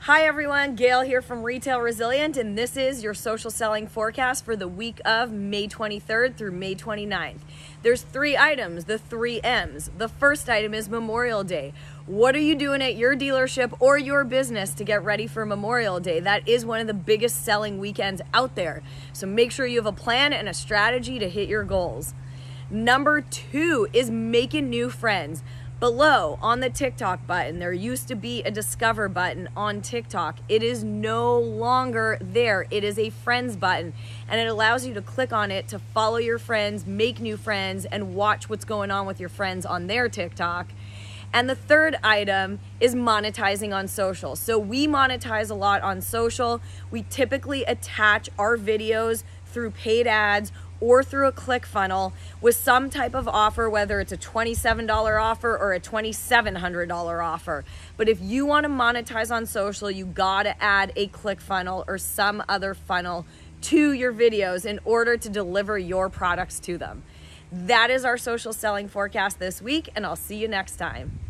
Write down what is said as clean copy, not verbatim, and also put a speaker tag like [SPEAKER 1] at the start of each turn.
[SPEAKER 1] Hi everyone, Gail here from Retail Resilient, and this is your social selling forecast for the week of May 23rd through May 29th. There's 3 items, the 3 M's. The first item is Memorial Day. What are you doing at your dealership or your business to get ready for Memorial Day? That is one of the biggest selling weekends out there. So make sure you have a plan and a strategy to hit your goals. Number 2 is making new friends. Below on the TikTok button, there used to be a discover button on TikTok. It is no longer there. It is a friends button, and it allows you to click on it to follow your friends, make new friends, and watch what's going on with your friends on their TikTok. And the third item is monetizing on social. So we monetize a lot on social. We typically attach our videos through paid ads or through a ClickFunnels with some type of offer, whether it's a $27 offer or a $2,700 offer. But if you want to monetize on social, you gotta add a ClickFunnels or some other funnel to your videos in order to deliver your products to them. That is our social selling forecast this week, and I'll see you next time.